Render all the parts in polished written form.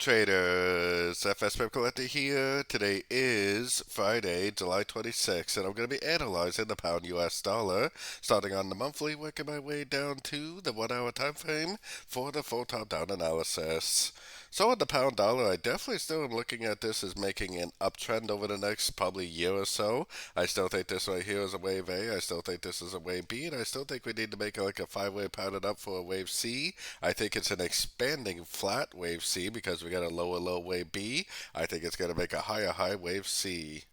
Traders, FX Pip Collector here. Today is Friday, July 26th, and I'm going to be analyzing the pound US dollar, starting on the monthly, working my way down to the 1 hour time frame for the full top down analysis. So on the pound dollar, I definitely still am looking at this as making an uptrend over the next probably year or so. I still think this right here is a wave A, I still think this is a wave B, and I still think we need to make like a five-way pattern up for a wave C. I think it's an expanding flat wave C because we got a lower low wave B. I think it's going to make a higher high wave C.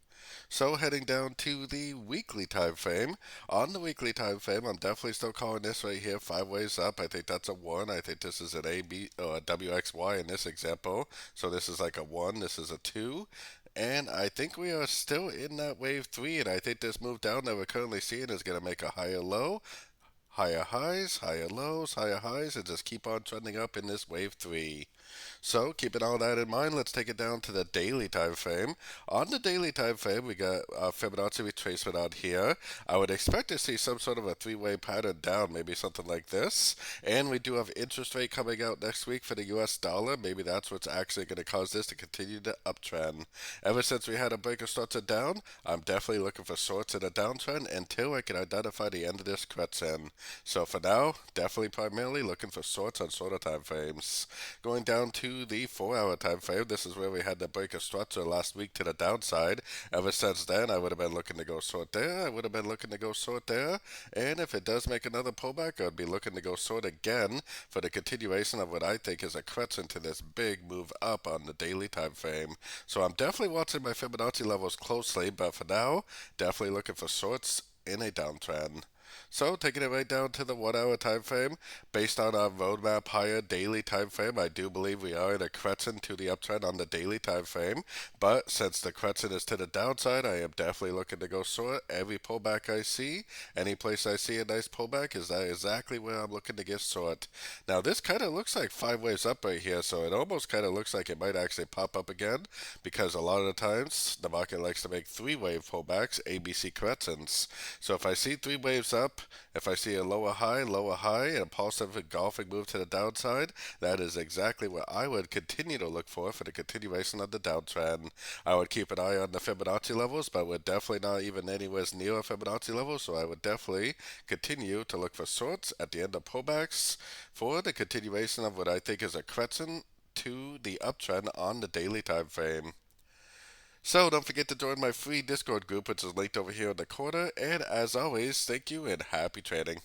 So heading down to the weekly time frame. On the weekly time frame, I'm definitely still calling this right here five ways up. I think that's a 1. I think this is an A, B, or a WXY in this example. So this is like a 1, this is a 2. And I think we are still in that wave 3, and I think this move down that we're currently seeing is going to make a higher low, higher highs, higher lows, higher highs, and just keep on trending up in this wave 3. So, keeping all that in mind, let's take it down to the daily time frame. On the daily time frame, we got Fibonacci retracement out here. I would expect to see some sort of a three-way pattern down, maybe something like this. And we do have interest rate coming out next week for the US dollar. Maybe that's what's actually going to cause this to continue to uptrend. Ever since we had a break of sorts of down, I'm definitely looking for sorts in a downtrend until I can identify the end of this Kretzen. So for now, definitely primarily looking for sorts on shorter time frames. Going down to the 4 hour time frame, this is where we had the break of structure last week to the downside. Ever since then, I would have been looking to go short there. I would have been looking to go short there. And if it does make another pullback, I would be looking to go short again for the continuation of what I think is a correction to this big move up on the daily time frame. So I'm definitely watching my Fibonacci levels closely, but for now, definitely looking for shorts in a downtrend. So taking it right down to the 1 hour time frame, based on our roadmap higher daily time frame, I do believe we are in a correction to the uptrend on the daily time frame. But since the correction is to the downside, I am definitely looking to go short every pullback I see. Any place I see a nice pullback is that exactly where I'm looking to get short. Now this kind of looks like five waves up right here, so it almost kind of looks like it might actually pop up again, because a lot of the times the market likes to make three-wave pullbacks, ABC corrections. So if I see three waves up, if I see a lower high, and a positive engulfing move to the downside, that is exactly what I would continue to look for the continuation of the downtrend. I would keep an eye on the Fibonacci levels, but we're definitely not even anywhere near a Fibonacci level, so I would definitely continue to look for shorts at the end of pullbacks for the continuation of what I think is a correction to the uptrend on the daily time frame. So don't forget to join my free Discord group, which is linked over here in the corner. And as always, thank you and happy trading.